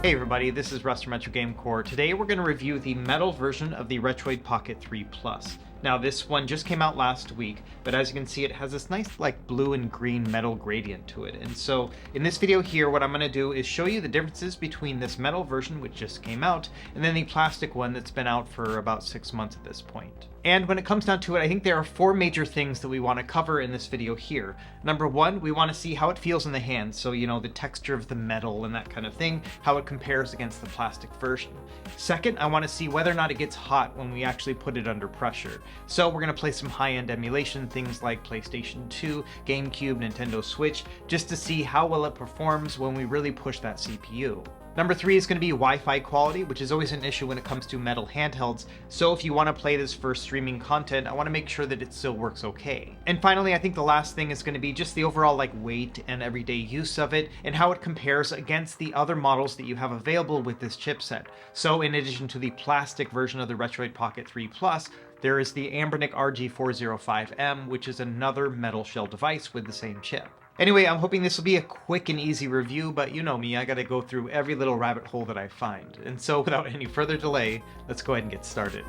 Hey everybody, this is Russ from Retro Game Core. Today we're going to review the metal version of the Retroid Pocket 3 Plus. Now this one just came out last week, but as you can see it has this nice like blue and green metal gradient to it. And so in this video here what I'm going to do is show you the differences between this metal version which just came out and then the plastic one that's been out for about 6 months at this point. And when it comes down to it, I think there are 4 major things that we want to cover in this video here. Number 1, we want to see how it feels in the hand, so you know, the texture of the metal and that kind of thing, how it compares against the plastic version. Second, I want to see whether or not it gets hot when we actually put it under pressure. So we're going to play some high-end emulation, things like PlayStation 2, GameCube, Nintendo Switch, just to see how well it performs when we really push that CPU. Number 3 is going to be Wi-Fi quality, which is always an issue when it comes to metal handhelds, so if you want to play this for streaming content, I want to make sure that it still works okay. And finally, I think the last thing is going to be just the overall weight and everyday use of it, and how it compares against the other models that you have available with this chipset. So in addition to the plastic version of the Retroid Pocket 3 Plus, there is the Anbernic RG405M, which is another metal shell device with the same chip. Anyway, I'm hoping this will be a quick and easy review, but you know me, I gotta go through every little rabbit hole that I find. And so without any further delay, let's go ahead and get started.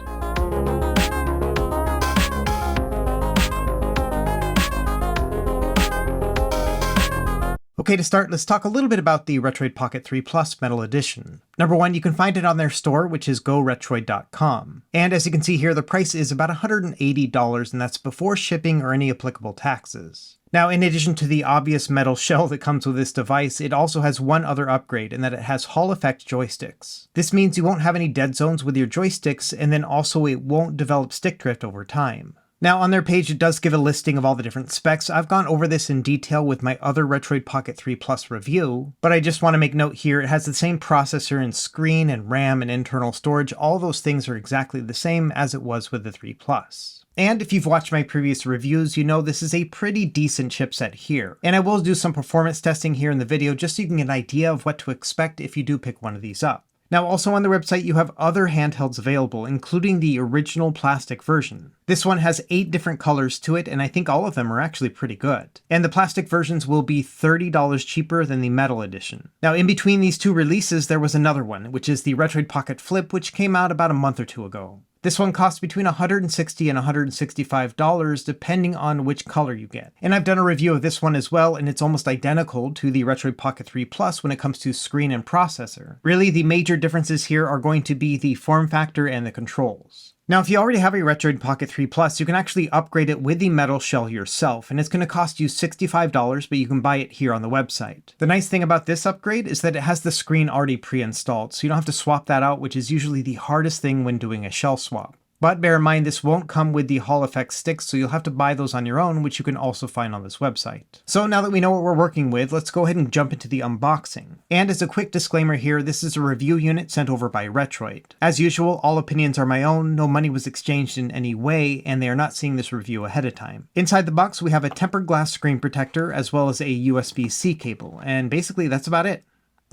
Okay, to start, let's talk a little bit about the Retroid Pocket 3 Plus Metal Edition. Number 1, you can find it on their store, which is GoRetroid.com. And as you can see here, the price is about $180, and that's before shipping or any applicable taxes. Now, in addition to the obvious metal shell that comes with this device, it also has one other upgrade, in that it has Hall effect joysticks. This means you won't have any dead zones with your joysticks, and then also it won't develop stick drift over time. Now, on their page, it does give a listing of all the different specs. I've gone over this in detail with my other Retroid Pocket 3 Plus review, but I just want to make note here, it has the same processor and screen and RAM and internal storage. All those things are exactly the same as it was with the 3 Plus. And if you've watched my previous reviews, you know this is a pretty decent chipset here. And I will do some performance testing here in the video just so you can get an idea of what to expect if you do pick one of these up. Now, also on the website, you have other handhelds available, including the original plastic version. This one has 8 different colors to it, and I think all of them are actually pretty good. And the plastic versions will be $30 cheaper than the metal edition. Now, in between these 2 releases, there was another one, which is the Retroid Pocket Flip, which came out about a month or 2 ago. This one costs between $160 and $165 depending on which color you get. And I've done a review of this one as well, and it's almost identical to the Retroid Pocket 3 Plus when it comes to screen and processor. Really, the major differences here are going to be the form factor and the controls. Now, if you already have a Retroid Pocket 3 Plus, you can actually upgrade it with the metal shell yourself, and it's going to cost you $65, but you can buy it here on the website. The nice thing about this upgrade is that it has the screen already pre-installed, so you don't have to swap that out, which is usually the hardest thing when doing a shell swap. But bear in mind, this won't come with the Hall effect sticks, so you'll have to buy those on your own, which you can also find on this website. So now that we know what we're working with, let's go ahead and jump into the unboxing. And as a quick disclaimer here, this is a review unit sent over by Retroid. As usual, all opinions are my own, no money was exchanged in any way, and they are not seeing this review ahead of time. Inside the box, we have a tempered glass screen protector, as well as a USB-C cable, and basically that's about it.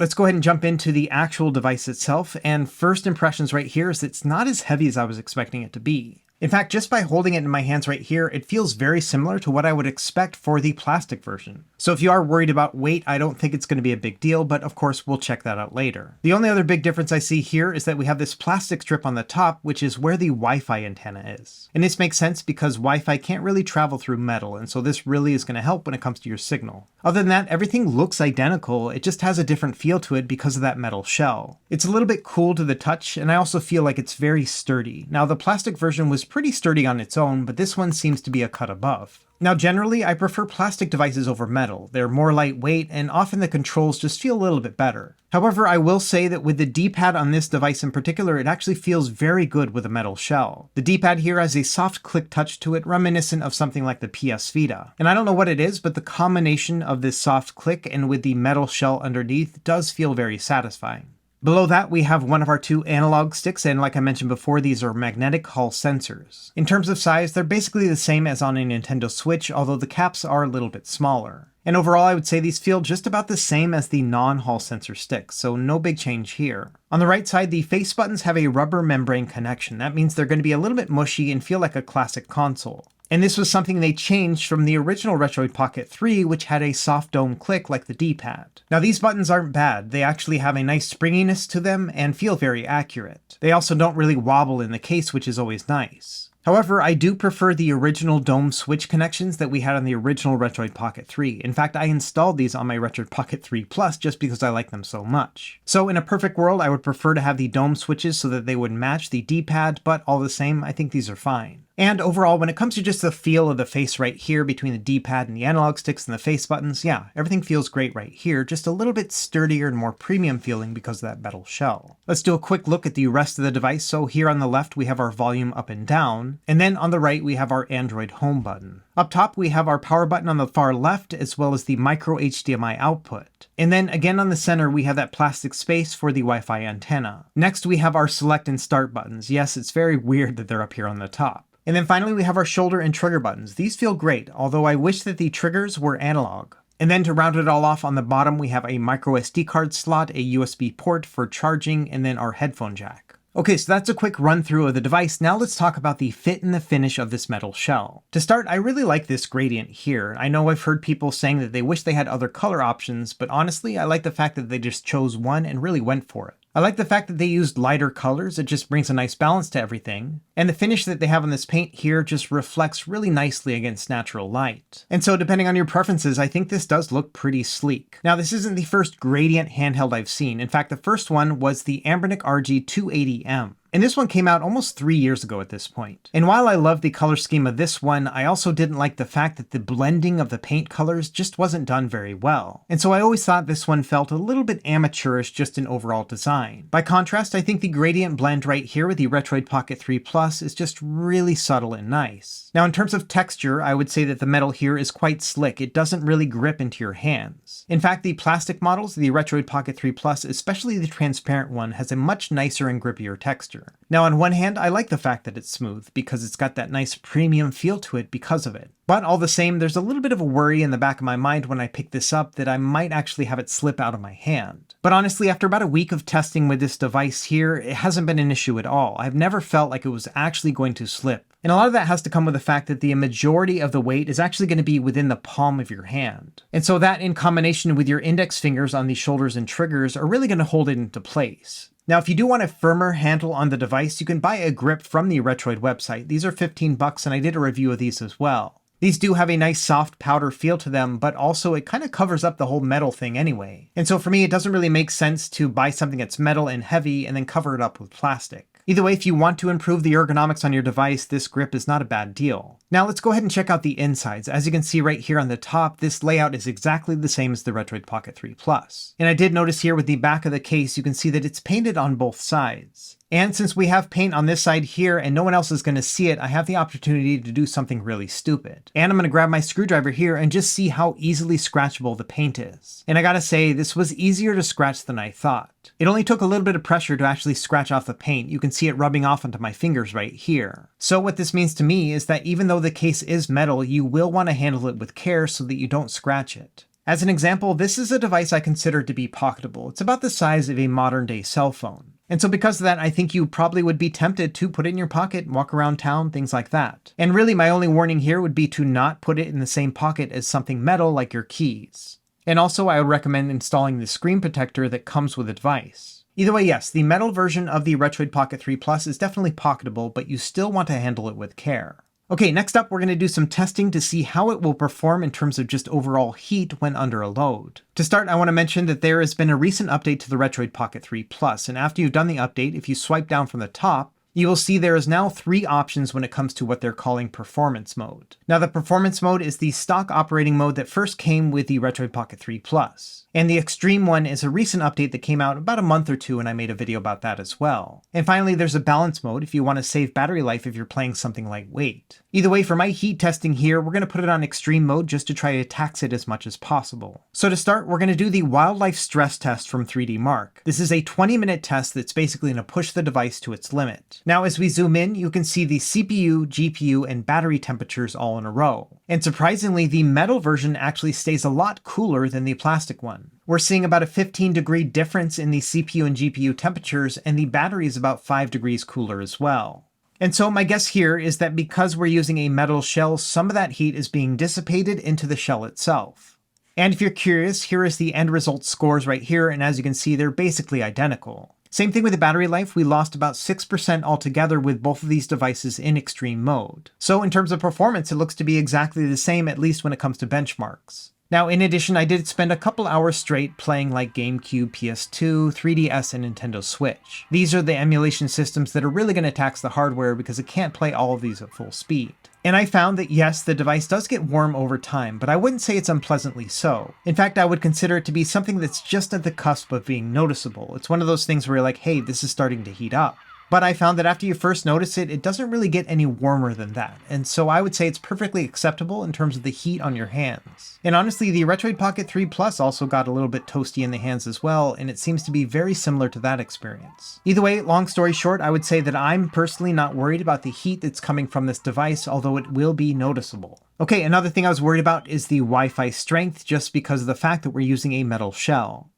Let's go ahead and jump into the actual device itself, and first impressions right here is it's not as heavy as I was expecting it to be. In fact, just by holding it in my hands right here, it feels very similar to what I would expect for the plastic version. So if you are worried about weight, I don't think it's going to be a big deal, but of course we'll check that out later. The only other big difference I see here is that we have this plastic strip on the top, which is where the Wi-Fi antenna is. And this makes sense because Wi-Fi can't really travel through metal, and so this really is going to help when it comes to your signal. Other than that, everything looks identical, it just has a different feel to it because of that metal shell. It's a little bit cool to the touch, and I also feel like it's very sturdy. Now, the plastic version was pretty sturdy on its own, but this one seems to be a cut above. Now, generally, I prefer plastic devices over metal. They're more lightweight, and often the controls just feel a little bit better. However, I will say that with the D-pad on this device in particular, it actually feels very good with a metal shell. The D-pad here has a soft click touch to it, reminiscent of something like the PS Vita. And I don't know what it is, but the combination of this soft click and with the metal shell underneath does feel very satisfying. Below that, we have one of our 2 analog sticks, and like I mentioned before, these are magnetic Hall sensors. In terms of size, they're basically the same as on a Nintendo Switch, although the caps are a little bit smaller. And overall, I would say these feel just about the same as the non-Hall sensor sticks, so no big change here. On the right side, the face buttons have a rubber membrane connection. That means they're going to be a little bit mushy and feel like a classic console. And this was something they changed from the original Retroid Pocket 3, which had a soft dome click like the D-pad. Now these buttons aren't bad, they actually have a nice springiness to them and feel very accurate. They also don't really wobble in the case, which is always nice. However, I do prefer the original dome switch connections that we had on the original Retroid Pocket 3. In fact, I installed these on my Retroid Pocket 3 Plus just because I like them so much. So in a perfect world, I would prefer to have the dome switches so that they would match the D-pad, but all the same, I think these are fine. And overall, when it comes to just the feel of the face right here between the D-pad and the analog sticks and the face buttons, yeah, everything feels great right here, just a little bit sturdier and more premium feeling because of that metal shell. Let's do a quick look at the rest of the device. So here on the left, we have our volume up and down, and then on the right, we have our Android home button. Up top, we have our power button on the far left, as well as the micro HDMI output. And then again on the center, we have that plastic space for the Wi-Fi antenna. Next, we have our select and start buttons. Yes, it's very weird that they're up here on the top. And then finally, we have our shoulder and trigger buttons. These feel great, although I wish that the triggers were analog. And then to round it all off, on the bottom, we have a micro SD card slot, a USB port for charging, and then our headphone jack. Okay, so that's a quick run through of the device. Now let's talk about the fit and the finish of this metal shell. To start, I really like this gradient here. I know I've heard people saying that they wish they had other color options, but honestly, I like the fact that they just chose one and really went for it. I like the fact that they used lighter colors. It just brings a nice balance to everything. And the finish that they have on this paint here just reflects really nicely against natural light. And so depending on your preferences, I think this does look pretty sleek. Now, this isn't the first gradient handheld I've seen. In fact, the first one was the Anbernic RG280M. And this one came out almost 3 years ago at this point. And while I love the color scheme of this one, I also didn't like the fact that the blending of the paint colors just wasn't done very well. And so I always thought this one felt a little bit amateurish just in overall design. By contrast, I think the gradient blend right here with the Retroid Pocket 3 Plus is just really subtle and nice. Now in terms of texture, I would say that the metal here is quite slick. It doesn't really grip into your hands. In fact, the plastic models of the Retroid Pocket 3 Plus, especially the transparent one, has a much nicer and grippier texture. Now on one hand, I like the fact that it's smooth because it's got that nice premium feel to it because of it. But all the same, there's a little bit of a worry in the back of my mind when I pick this up that I might actually have it slip out of my hand. But honestly, after about a week of testing with this device here, it hasn't been an issue at all. I've never felt like it was actually going to slip. And a lot of that has to come with the fact that the majority of the weight is actually going to be within the palm of your hand. And so that in combination with your index fingers on the shoulders and triggers are really going to hold it into place. Now, if you do want a firmer handle on the device, you can buy a grip from the Retroid website. These are $15 and I did a review of these as well. These do have a nice soft powder feel to them, but also it kind of covers up the whole metal thing anyway. And so for me, it doesn't really make sense to buy something that's metal and heavy and then cover it up with plastic. Either way, if you want to improve the ergonomics on your device, this grip is not a bad deal. Now let's go ahead and check out the insides. As you can see right here on the top, this layout is exactly the same as the Retroid Pocket 3 Plus. And I did notice here with the back of the case, you can see that it's painted on both sides. And since we have paint on this side here and no one else is going to see it, I have the opportunity to do something really stupid. And I'm going to grab my screwdriver here and just see how easily scratchable the paint is. And I gotta say, this was easier to scratch than I thought. It only took a little bit of pressure to actually scratch off the paint. You can see it rubbing off onto my fingers right here. So what this means to me is that even though the case is metal, you will want to handle it with care so that you don't scratch it. As an example, this is a device I consider to be pocketable. It's about the size of a modern day cell phone. And so because of that, I think you probably would be tempted to put it in your pocket, walk around town, things like that. And really my only warning here would be to not put it in the same pocket as something metal like your keys. And also I would recommend installing the screen protector that comes with the device. Either way, yes, the metal version of the Retroid Pocket 3 Plus is definitely pocketable, but you still want to handle it with care. Okay, next up we're going to do some testing to see how it will perform in terms of just overall heat when under a load. To start, I want to mention that there has been a recent update to the Retroid Pocket 3 Plus, and after you've done the update, if you swipe down from the top, you will see there is now 3 options when it comes to what they're calling performance mode. Now the performance mode is the stock operating mode that first came with the Retroid Pocket 3 Plus. And the extreme one is a recent update that came out about a month or two, and I made a video about that as well. And finally, there's a balance mode if you want to save battery life if you're playing something lightweight. Either way, for my heat testing here, we're going to put it on extreme mode just to try to tax it as much as possible. So to start, we're going to do the wildlife stress test from 3D Mark. This is a 20-minute test that's basically going to push the device to its limit. Now, as we zoom in, you can see the CPU, GPU, and battery temperatures all in a row. And surprisingly, the metal version actually stays a lot cooler than the plastic one. We're seeing about a 15-degree difference in the CPU and GPU temperatures, and the battery is about 5 degrees cooler as well. And so my guess here is that because we're using a metal shell, some of that heat is being dissipated into the shell itself. And if you're curious, here is the end result scores right here, and as you can see, they're basically identical. Same thing with the battery life, we lost about 6% altogether with both of these devices in extreme mode. So in terms of performance, it looks to be exactly the same, at least when it comes to benchmarks. Now, in addition, I did spend a couple hours straight playing like GameCube, PS2, 3DS, and Nintendo Switch. These are the emulation systems that are really going to tax the hardware because it can't play all of these at full speed. And I found that yes, the device does get warm over time, but I wouldn't say it's unpleasantly so. In fact, I would consider it to be something that's just at the cusp of being noticeable. It's one of those things where you're like, hey, this is starting to heat up. But I found that after you first notice it, it doesn't really get any warmer than that. And so I would say it's perfectly acceptable in terms of the heat on your hands. And honestly, the Retroid Pocket 3 Plus also got a little bit toasty in the hands as well, and it seems to be very similar to that experience. Either way, long story short, I would say that I'm personally not worried about the heat that's coming from this device, although it will be noticeable. Okay, another thing I was worried about is the Wi-Fi strength, just because of the fact that we're using a metal shell.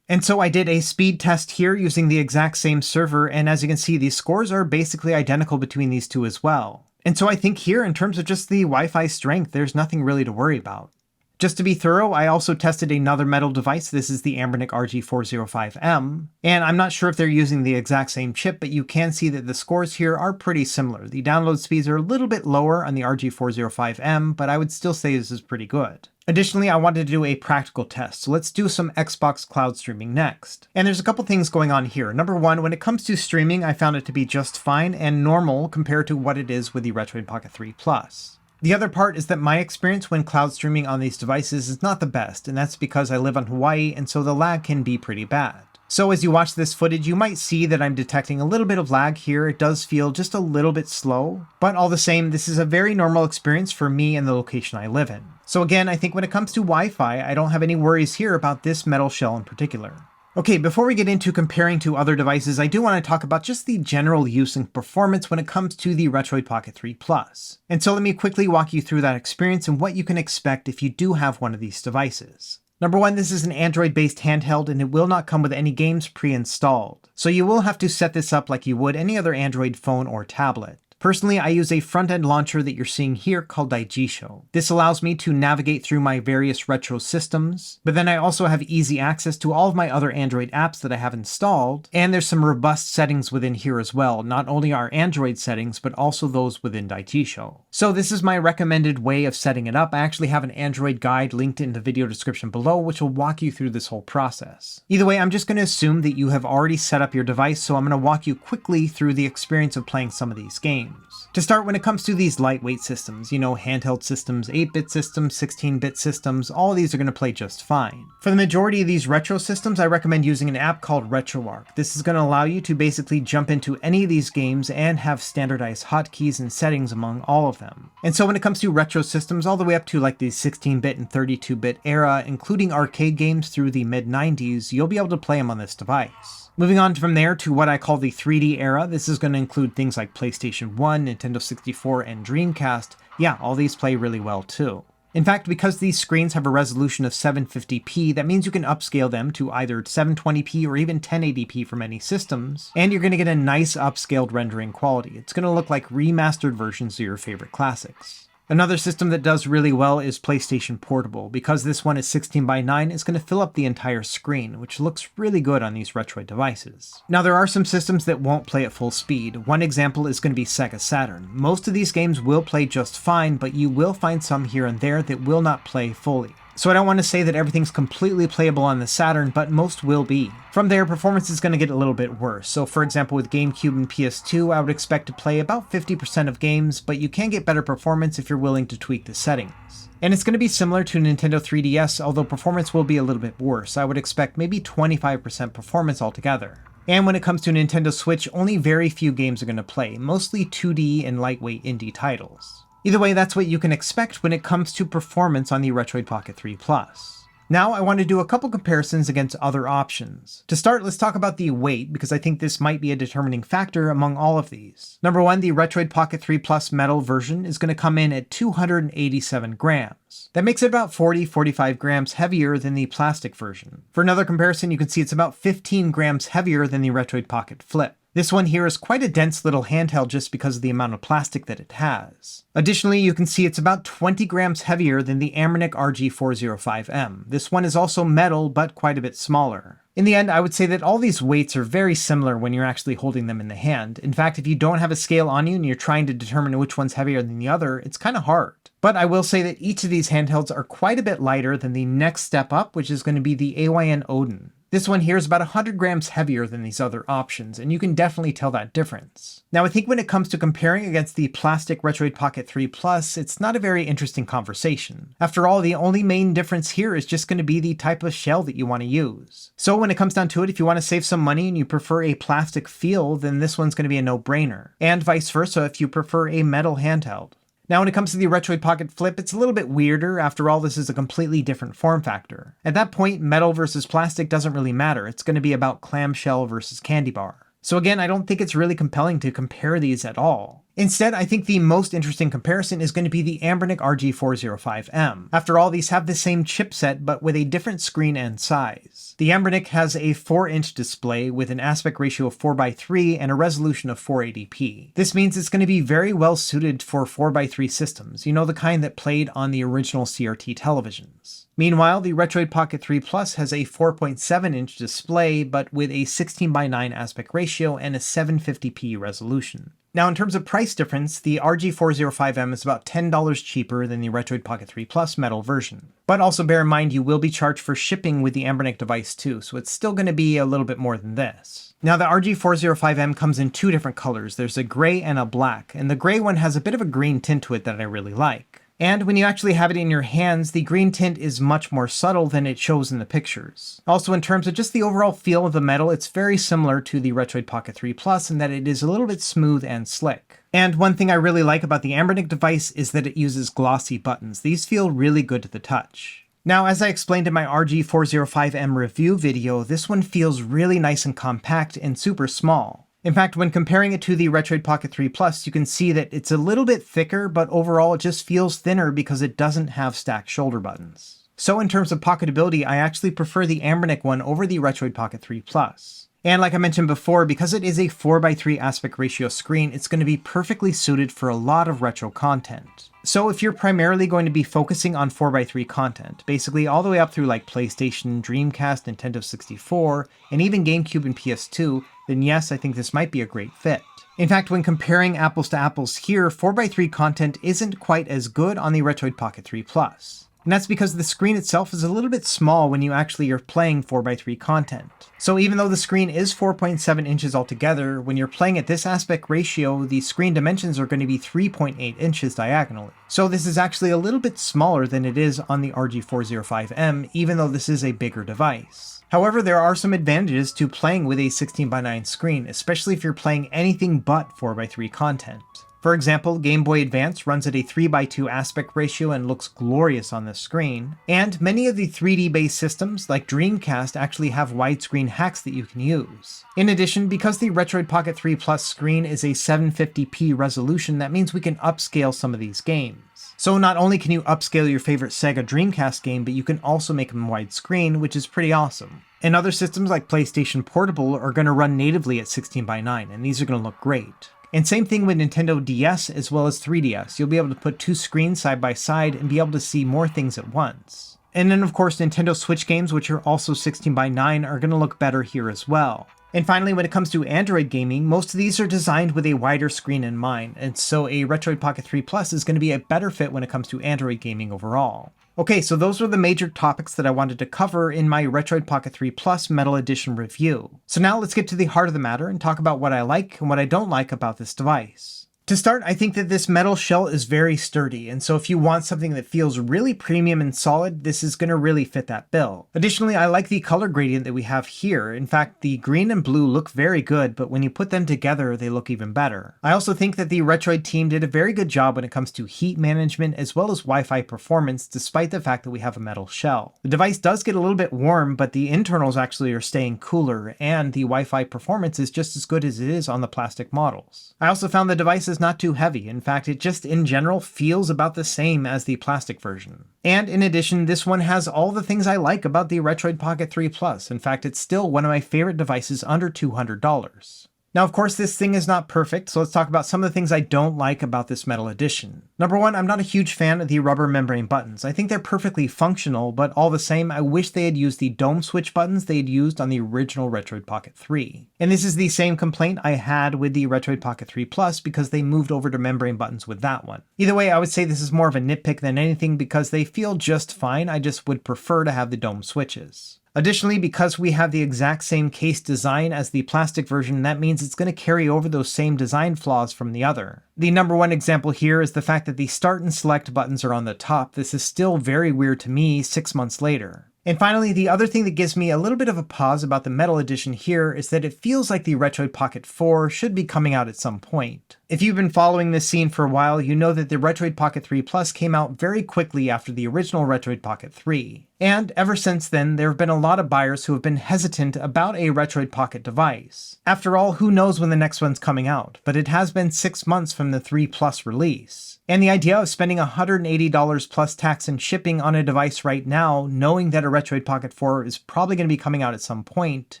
And so I did a speed test here using the exact same server, and as you can see, these scores are basically identical between these two as well. And so I think here, in terms of just the Wi-Fi strength, there's nothing really to worry about. Just to be thorough, I also tested another metal device. This is the Anbernic RG405M, and I'm not sure if they're using the exact same chip, but you can see that the scores here are pretty similar. The download speeds are a little bit lower on the RG405M, but I would still say this is pretty good. Additionally, I wanted to do a practical test, so let's do some Xbox cloud streaming next. And there's a couple things going on here. Number one, when it comes to streaming, I found it to be just fine and normal compared to what it is with the Retroid Pocket 3 Plus. The other part is that my experience when cloud streaming on these devices is not the best, and that's because I live on Hawaii, and so the lag can be pretty bad. So as you watch this footage, you might see that I'm detecting a little bit of lag here. It does feel just a little bit slow, but all the same, this is a very normal experience for me and the location I live in. So again, I think when it comes to Wi-Fi, I don't have any worries here about this metal shell in particular. Okay, before we get into comparing to other devices, I do want to talk about just the general use and performance when it comes to the Retroid Pocket 3 Plus. And so let me quickly walk you through that experience and what you can expect if you do have one of these devices. Number one, this is an Android-based handheld and it will not come with any games pre-installed. So you will have to set this up like you would any other Android phone or tablet. Personally, I use a front-end launcher that you're seeing here called Daigisho. This allows me to navigate through my various retro systems, but then I also have easy access to all of my other Android apps that I have installed, and there's some robust settings within here as well, not only our Android settings, but also those within Daigisho. So this is my recommended way of setting it up. I actually have an Android guide linked in the video description below, which will walk you through this whole process. Either way, I'm just going to assume that you have already set up your device, so I'm going to walk you quickly through the experience of playing some of these games. To start, when it comes to these lightweight systems, handheld systems, 8-bit systems, 16-bit systems, all of these are going to play just fine. For the majority of these retro systems, I recommend using an app called RetroArch. This is going to allow you to basically jump into any of these games and have standardized hotkeys and settings among all of them. And so when it comes to retro systems, all the way up to like the 16-bit and 32-bit era, including arcade games through the mid-90s, you'll be able to play them on this device. Moving on from there to what I call the 3D era, this is going to include things like PlayStation 1, Nintendo 64, and Dreamcast. Yeah, all these play really well too. In fact, because these screens have a resolution of 750p, that means you can upscale them to either 720p or even 1080p for many systems, and you're going to get a nice upscaled rendering quality. It's going to look like remastered versions of your favorite classics. Another system that does really well is PlayStation Portable. Because this one is 16:9, it's going to fill up the entire screen, which looks really good on these Retroid devices. Now there are some systems that won't play at full speed. One example is going to be Sega Saturn. Most of these games will play just fine, but you will find some here and there that will not play fully. So I don't want to say that everything's completely playable on the Saturn, but most will be. From there, performance is going to get a little bit worse. So for example, with GameCube and PS2, I would expect to play about 50% of games, but you can get better performance if you're willing to tweak the settings. And it's going to be similar to Nintendo 3DS, although performance will be a little bit worse. I would expect maybe 25% performance altogether. And when it comes to Nintendo Switch, only very few games are going to play, mostly 2D and lightweight indie titles. Either way, that's what you can expect when it comes to performance on the Retroid Pocket 3 Plus. Now I want to do a couple comparisons against other options. To start, let's talk about the weight, because I think this might be a determining factor among all of these. Number one, the Retroid Pocket 3 Plus metal version is going to come in at 287 grams. That makes it about 40-45 grams heavier than the plastic version. For another comparison, you can see it's about 15 grams heavier than the Retroid Pocket Flip. This one here is quite a dense little handheld just because of the amount of plastic that it has. Additionally, you can see it's about 20 grams heavier than the Anbernic RG405M. This one is also metal, but quite a bit smaller. In the end, I would say that all these weights are very similar when you're actually holding them in the hand. In fact, if you don't have a scale on you and you're trying to determine which one's heavier than the other, it's kind of hard. But I will say that each of these handhelds are quite a bit lighter than the next step up, which is going to be the AYN Odin. This one here is about 100 grams heavier than these other options, and you can definitely tell that difference. Now, I think when it comes to comparing against the plastic Retroid Pocket 3 Plus, it's not a very interesting conversation. After all, the only main difference here is just going to be the type of shell that you want to use. So when it comes down to it, if you want to save some money and you prefer a plastic feel, then this one's going to be a no-brainer. And vice versa if you prefer a metal handheld. Now, when it comes to the Retroid Pocket Flip, it's a little bit weirder. After all, this is a completely different form factor. At that point, metal versus plastic doesn't really matter. It's going to be about clamshell versus candy bar. So again, I don't think it's really compelling to compare these at all. Instead, I think the most interesting comparison is going to be the Anbernic RG405M. After all, these have the same chipset, but with a different screen and size. The Anbernic has a 4-inch display with an aspect ratio of 4:3 and a resolution of 480p. This means it's going to be very well suited for 4:3 systems, you know, the kind that played on the original CRT televisions. Meanwhile, the Retroid Pocket 3 Plus has a 4.7-inch display, but with a 16:9 aspect ratio and a 750p resolution. Now, in terms of price difference, the RG405M is about $10 cheaper than the Retroid Pocket 3 Plus metal version. But also bear in mind you will be charged for shipping with the Anbernic device too, so it's still going to be a little bit more than this. Now, the RG405M comes in two different colors. There's a gray and a black, and the gray one has a bit of a green tint to it that I really like. And when you actually have it in your hands, the green tint is much more subtle than it shows in the pictures. Also, in terms of just the overall feel of the metal, it's very similar to the Retroid Pocket 3 Plus in that it is a little bit smooth and slick. And one thing I really like about the Anbernic device is that it uses glossy buttons. These feel really good to the touch. Now, as I explained in my RG405M review video, this one feels really nice and compact and super small. In fact, when comparing it to the Retroid Pocket 3 Plus, you can see that it's a little bit thicker, but overall it just feels thinner because it doesn't have stacked shoulder buttons. So in terms of pocketability, I actually prefer the Anbernic one over the Retroid Pocket 3 Plus. And like I mentioned before, because it is a 4:3 aspect ratio screen, it's going to be perfectly suited for a lot of retro content. So if you're primarily going to be focusing on 4:3 content, basically all the way up through like PlayStation, Dreamcast, Nintendo 64, and even GameCube and PS2, then yes, I think this might be a great fit. In fact, when comparing apples to apples here, 4:3 content isn't quite as good on the Retroid Pocket 3 Plus. And that's because the screen itself is a little bit small when you actually are playing 4:3 content. So even though the screen is 4.7 inches altogether, when you're playing at this aspect ratio, the screen dimensions are going to be 3.8 inches diagonally. So this is actually a little bit smaller than it is on the RG405M, even though this is a bigger device. However, there are some advantages to playing with a 16:9 screen, especially if you're playing anything but 4:3 content. For example, Game Boy Advance runs at a 3:2 aspect ratio and looks glorious on the screen, and many of the 3D-based systems, like Dreamcast, actually have widescreen hacks that you can use. In addition, because the Retroid Pocket 3 Plus screen is a 750p resolution, that means we can upscale some of these games. So not only can you upscale your favorite Sega Dreamcast game, but you can also make them widescreen, which is pretty awesome. And other systems like PlayStation Portable are going to run natively at 16:9, and these are going to look great. And same thing with Nintendo DS as well as 3DS. You'll be able to put two screens side by side and be able to see more things at once. And then of course Nintendo Switch games, which are also 16:9, are going to look better here as well. And finally, when it comes to Android gaming, most of these are designed with a wider screen in mind, and so a Retroid Pocket 3 Plus is going to be a better fit when it comes to Android gaming overall. Okay, so those were the major topics that I wanted to cover in my Retroid Pocket 3 Plus Metal Edition review. So now let's get to the heart of the matter and talk about what I like and what I don't like about this device. To start, I think that this metal shell is very sturdy, and so if you want something that feels really premium and solid, this is going to really fit that bill. Additionally, I like the color gradient that we have here. In fact, the green and blue look very good, but when you put them together, they look even better. I also think that the Retroid team did a very good job when it comes to heat management as well as Wi-Fi performance, despite the fact that we have a metal shell. The device does get a little bit warm, but the internals actually are staying cooler, and the Wi-Fi performance is just as good as it is on the plastic models. I also found the device is not too heavy. In fact, it just in general feels about the same as the plastic version. And in addition, this one has all the things I like about the Retroid Pocket 3 Plus. In fact, it's still one of my favorite devices under $200. Now, of course, this thing is not perfect, so let's talk about some of the things I don't like about this metal edition. Number one, I'm not a huge fan of the rubber membrane buttons. I think they're perfectly functional, but all the same, I wish they had used the dome switch buttons they had used on the original Retroid Pocket 3. And this is the same complaint I had with the Retroid Pocket 3 Plus because they moved over to membrane buttons with that one. Either way, I would say this is more of a nitpick than anything because they feel just fine. I just would prefer to have the dome switches. Additionally, because we have the exact same case design as the plastic version, that means it's going to carry over those same design flaws from the other. The number one example here is the fact that the start and select buttons are on the top. This is still very weird to me 6 months later. And finally, the other thing that gives me a little bit of a pause about the metal edition here is that it feels like the Retroid Pocket 4 should be coming out at some point. If you've been following this scene for a while, you know that the Retroid Pocket 3 Plus came out very quickly after the original Retroid Pocket 3. And ever since then, there have been a lot of buyers who have been hesitant about a Retroid Pocket device. After all, who knows when the next one's coming out, but it has been 6 months from the 3 Plus release. And the idea of spending $180 plus tax and shipping on a device right now, knowing that a Retroid Pocket 4 is probably going to be coming out at some point,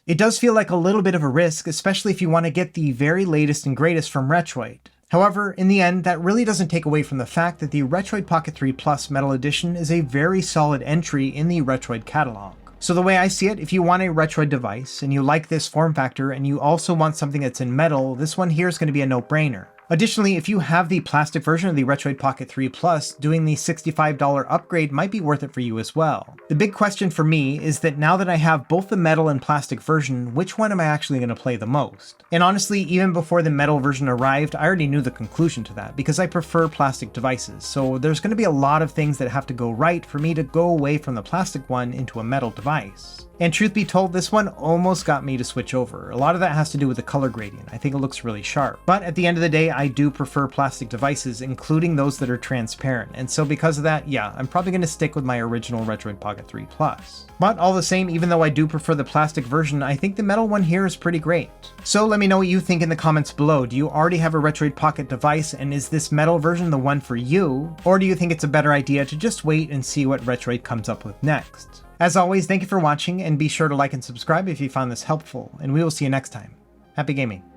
it does feel like a little bit of a risk, especially if you want to get the very latest and greatest from Retroid. However, in the end, that really doesn't take away from the fact that the Retroid Pocket 3 Plus Metal Edition is a very solid entry in the Retroid catalog. So the way I see it, if you want a Retroid device and you like this form factor and you also want something that's in metal, this one here is going to be a no-brainer. Additionally, if you have the plastic version of the Retroid Pocket 3 Plus, doing the $65 upgrade might be worth it for you as well. The big question for me is that now that I have both the metal and plastic version, which one am I actually going to play the most? And honestly, even before the metal version arrived, I already knew the conclusion to that, because I prefer plastic devices, so there's going to be a lot of things that have to go right for me to go away from the plastic one into a metal device. And truth be told, this one almost got me to switch over. A lot of that has to do with the color gradient. I think it looks really sharp. But at the end of the day, I do prefer plastic devices, including those that are transparent. And so because of that, yeah, I'm probably going to stick with my original Retroid Pocket 3 Plus. But all the same, even though I do prefer the plastic version, I think the metal one here is pretty great. So let me know what you think in the comments below. Do you already have a Retroid Pocket device, and is this metal version the one for you? Or do you think it's a better idea to just wait and see what Retroid comes up with next? As always, thank you for watching, and be sure to like and subscribe if you found this helpful, and we will see you next time. Happy gaming!